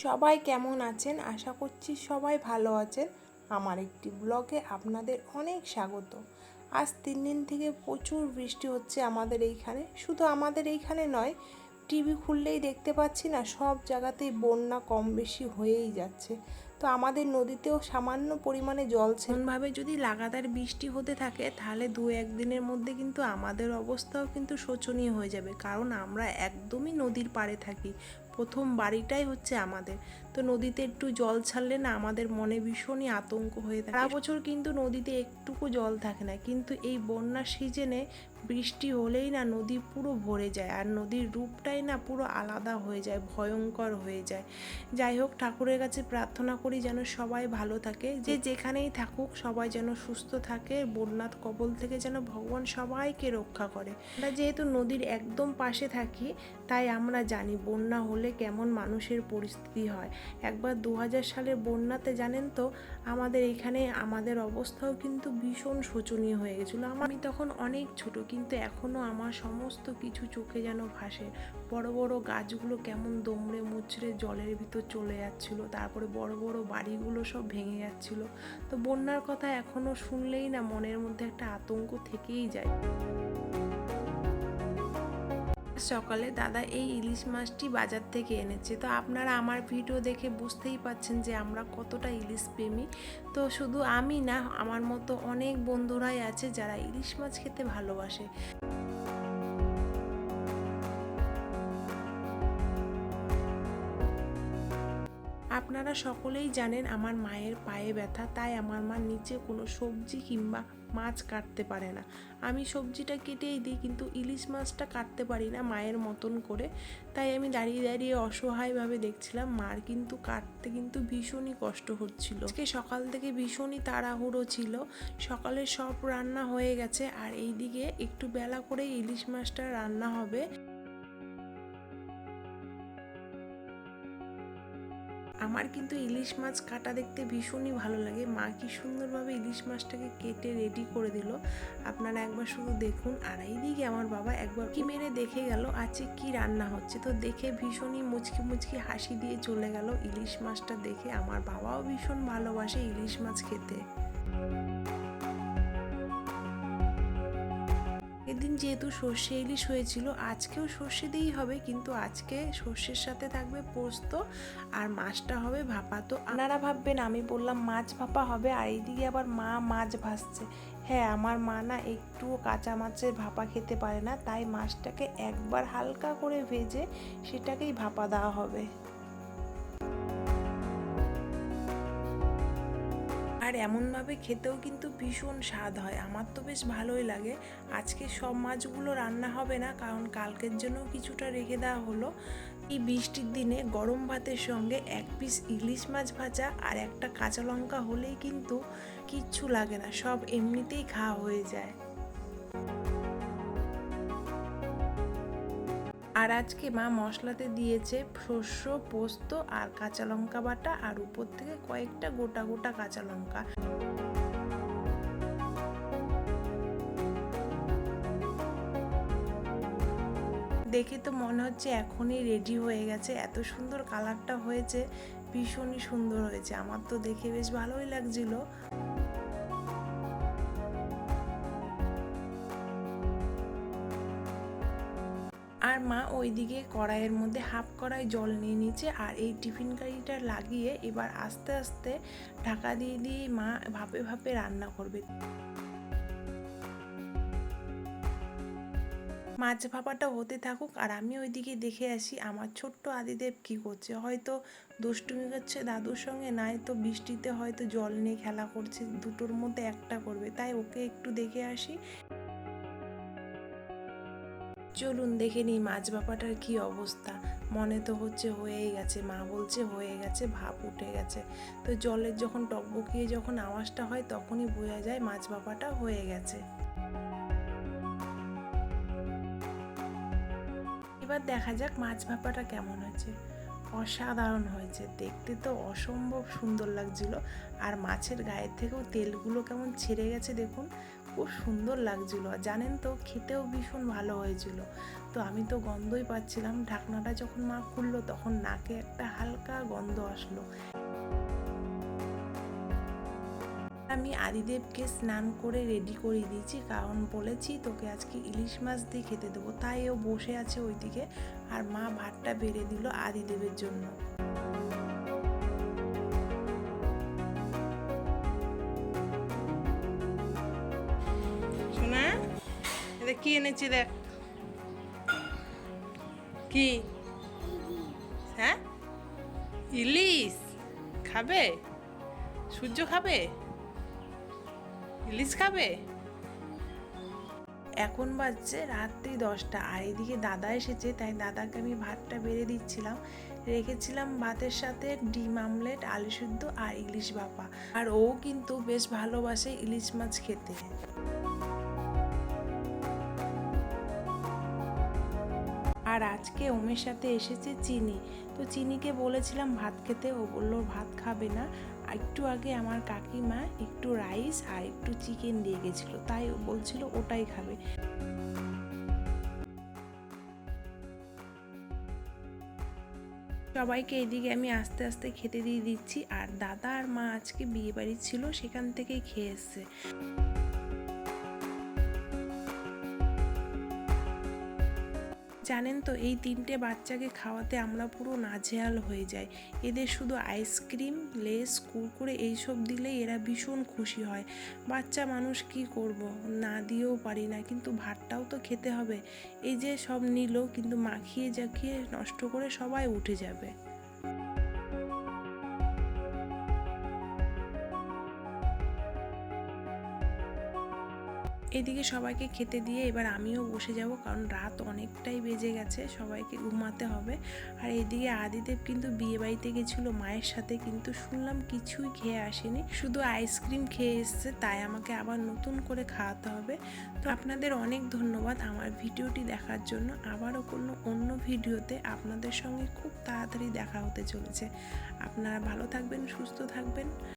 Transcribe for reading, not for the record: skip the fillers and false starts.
সবাই কেমন আছেন? আশা করছি সবাই ভালো আছেন। আমার একটি ব্লগে আপনাদের অনেক স্বাগত। আজ 3 দিন থেকে প্রচুর বৃষ্টি হচ্ছে আমাদের এইখানে। শুধু আমাদের এইখানে নয়, টিভি খুললেই দেখতে পাচ্ছি না সব জায়গাতেই বন্যা কম বেশি হয়েই যাচ্ছে। তো আমাদের নদীতেও সামান্য পরিমাণে জল ছিল। এমনভাবে যদি লাগাতার বৃষ্টি হতে থাকে তাহলে 2-1 দিনের মধ্যে কিন্তু আমাদের অবস্থাও কিন্তু শোচনীয় হয়ে যাবে, কারণ আমরা একদমই নদীর পাড়ে থাকি। প্রথম বাড়িটাই হচ্ছে আমাদের। তো নদীতে একটু জল ছাড়লে না আমাদের মনে ভীষণই আতঙ্ক হয়ে থাকে। সারা বছর কিন্তু নদীতে একটুকু জল থাকে না, কিন্তু এই বন্যার সিজনে বৃষ্টি হলেই না নদী পুরো ভরে যায়, আর নদীর রূপটাই না পুরো আলাদা হয়ে যায়, ভয়ঙ্কর হয়ে যায়। যাই হোক, ঠাকুরের কাছে প্রার্থনা করি যেন সবাই ভালো থাকে, যে যেখানেই থাকুক সবাই যেন সুস্থ থাকে, বন্যার কবল থেকে যেন ভগবান সবাইকে রক্ষা করে। আমরা যেহেতু নদীর একদম পাশে থাকি, তাই আমরা জানি বন্যা হলে কেমন মানুষের পরিস্থিতি হয়। একবার 2000 সালের বন্যাতে জানেন তো, আমাদের এখানে আমাদের অবস্থাও কিন্তু ভীষণ শোচনীয় হয়ে গেছিলো। আমি তখন অনেক ছোট, কিন্তু এখনও আমার সমস্ত কিছু চোখে যেন ভাসে। বড় বড় গাছগুলো কেমন দমড়ে মুচড়ে জলের ভিতর চলে যাচ্ছিলো, তারপরে বড় বড় বাড়িগুলো সব ভেঙে যাচ্ছিলো। তো বন্যার কথা এখনও শুনলেই না মনের মধ্যে একটা আতঙ্ক থেকেই যায়। সকালে দাদা এই ইলিশ মাছটি বাজার থেকে এনেছে। তো আপনারা আমার ভিডিও দেখে বুঝতেই পাচ্ছেন যে আমরা কতটা ইলিশ প্রেমী। তো শুধু আমি না, আমার মতো অনেক বন্ধুরাই আছে যারা ইলিশ মাছ খেতে ভালোবাসে। আপনারা সকলেই জানেন আমার মায়ের পায়ে ব্যথা, তাই আমার মা নিচে কোনো সবজি কিংবা মাছ কাটতে পারে না। আমি সবজিটা কেটেই দিই, কিন্তু ইলিশ মাছটা কাটতে পারি না মায়ের মতন করে। তাই আমি দাঁড়িয়ে দাঁড়িয়ে অসহায়ভাবে দেখছিলাম। মার কিন্তু কাটতে কিন্তু ভীষণই কষ্ট হচ্ছিল। আজকে সকাল থেকে ভীষণই তাড়াহুড়ো ছিল, সকালে সব রান্না হয়ে গেছে, আর এইদিকে একটু বেলা করে ইলিশ মাছটা রান্না হবে। আমার কিন্তু ইলিশ মাছ কাটা দেখতে ভীষণই ভালো লাগে। মা কি সুন্দরভাবে ইলিশ মাছটাকে কেটে রেডি করে দিল, আপনারা একবার শুধু দেখুন। আর এইদিকে আমার বাবা একবার কি মেরে দেখে গেল আজকে কি রান্না হচ্ছে। তো দেখে ভীষণই মুচকি মুচকি হাসি দিয়ে চলে গেল। ইলিশ মাছটা দেখে আমার বাবাও ভীষণ ভালোবাসে ইলিশ মাছ খেতে। এদিন যেহেতু সর্ষে ইলিশ হয়েছিল, আজকেও সর্ষে দিয়েই হবে, কিন্তু আজকে সর্ষের সাথে থাকবে পোস্ত, আর মাছটা হবে ভাপা। তো আপনারা ভাববেন আমি বললাম মাছ ভাপা হবে, আর এইদিকে আবার মা মাছ ভাজছে। হ্যাঁ, আমার মা না একটুও কাঁচা মাছের ভাপা খেতে পারে না, তাই মাছটাকে একবার হালকা করে ভেজে সেটাকেই ভাপা দেওয়া হবে। আর এমনভাবে খেতেও কিন্তু ভীষণ স্বাদ হয়, আমার তো বেশ ভালোই লাগে। আজকে সব মাছগুলো রান্না হবে না, কারণ কালকের জন্য কিছুটা রেখে দেওয়া হলো। এই বৃষ্টির দিনে গরম ভাতের সঙ্গে 1 পিস ইলিশ মাছ ভাজা আর একটা কাঁচা লঙ্কা হলেই কিন্তু কিচ্ছু লাগে না, সব এমনিতেই খাওয়া হয়ে যায়। আর আজকে মা মশলাতে দিয়েছে শস্য, পোস্ত আর কাঁচা লঙ্কা বাটা, আর উপর থেকে কয়েকটা গোটা গোটা কাঁচা লঙ্কা। দেখে তো মনে হচ্ছে এখনই রেডি হয়ে গেছে, এত সুন্দর কালারটা হয়েছে, ভীষণই সুন্দর হয়েছে। আমার তো দেখে বেশ ভালোই লাগছিল। আর মা ওইদিকে কড়াইয়ের মধ্যে হাফ কড়াই জল নিয়ে নিচ্ছে, আর এই টিফিন কারিটা লাগিয়ে এবার আস্তে আস্তে ঢাকা দিয়ে দিয়ে মা ভাপে ভাপে রান্না করবে। মাছ ভাপাটা হতে থাকুক, আর আমি ওইদিকে দেখে আসি আমার ছোট্ট আদিদেব কি করছে। হয়তো দুষ্টুমি করছে দাদুর সঙ্গে, নাই তো বৃষ্টিতে হয়তো জল নিয়ে খেলা করছে, দুটোর মধ্যে একটা করবে, তাই ওকে একটু দেখে আসি। চলুন দেখে নিই মাছ ভাপাটার কি অবস্থা। মনে তো হচ্ছে হয়েই গেছে, মা বলছে হয়ে গেছে, ভাপ উঠে গেছে। তো জলের যখন টকবকিয়ে যখন আওয়াজটা হয় তখনই বোঝা যায় মাছ ভাপাটা হয়ে গেছে। এবার দেখা যাক মাছ ভাপাটা কেমন হয়েছে। অসাধারণ হয়েছে, দেখতে তো অসম্ভব সুন্দর লাগছিল। আর মাছের গায়ের থেকেও তেলগুলো কেমন ছেড়ে গেছে দেখুন, খুব সুন্দর লাগছিল। আর জানেন তো খেতেও ভীষণ ভালো হয়েছিল। তো আমি তো গন্ধই পাচ্ছিলাম, ঢাকনাটা যখন মা খুললো তখন নাকে একটা হালকা গন্ধ আসলো। আমি আদিদেবকে স্নান করে রেডি করে দিয়েছি, কারণ বলেছি তোকে আজকে ইলিশ মাছ দিয়ে খেতে দেবো। তাই ও বসে আছে ওইদিকে, আর মা ভাতটা বেড়ে দিল আদিদেবের জন্য। শোনা, এটা কি এনেছি দেখ। কি? হ্যাঁ, ইলিশ খাবে? সূর্য খাবে? ইলিশ খাবে? এখন বাজছে রাত্রি 10টা, আর এদিকে দাদা এসেছে, তাই দাদাকে আমি ভাতটা বেড়ে দিচ্ছিলাম। রেখেছিলাম ভাতের সাথে ডিম আমলেট, আলু সিদ্ধ আর ইলিশ ভাপা। আর ও কিন্তু বেশ ভালোবাসে ইলিশ মাছ খেতে। আর আজকে ওমের সাথে এসেছে চিনি। তো চিনিকে বলেছিলাম ভাত খেতে, ও বললো ভাত খাবে না। একটু আগে আমার কাকিমা একটু রাইস আর একটু চিকেন দিয়ে গেছিলো, তাই ও বলছিল ওটাই খাবে। সবাইকে এদিকে আমি আস্তে আস্তে খেতে দিয়ে দিচ্ছি। আর দাদা আর মা আজকে বিয়ে বাড়ি ছিল, সেখান থেকেই খেয়ে এসছে। জানেন তো এই 3টে বাচ্চাকে খাওয়াতে আমরা পুরো নাজেহাল হয়ে যাই। এদের শুধু আইসক্রিম, লেস, কুরকুরে এইসব দিলেই এরা ভীষণ খুশি হয়। বাচ্চা মানুষ কি করব, না দিয়েও পারি না, কিন্তু ভাতটাও তো খেতে হবে। এই যে সব নিল, কিন্তু মাখিয়ে জাখিয়ে নষ্ট করে সবাই উঠে যাবে। এদিকে সবাইকে খেতে দিয়ে এবার আমিও বসে যাব, কারণ রাত অনেকটাই বেজে গেছে, সবাইকে ঘুমাতে হবে। আর এদিকে আদিদেব কিন্তু বিয়ে বাড়িতে গেছিলো মায়ের সাথে, কিন্তু শুনলাম কিছুই খেয়ে আসেনি, শুধু আইসক্রিম খেয়ে এসছে। তাই আমাকে আবার নতুন করে খাওয়াতে হবে। তো আপনাদের অনেক ধন্যবাদ আমার ভিডিওটি দেখার জন্য। আবারও কোনো অন্য ভিডিওতে আপনাদের সঙ্গে খুব তাড়াতাড়ি দেখা হতে চলেছে। আপনারা ভালো থাকবেন, সুস্থ থাকবেন।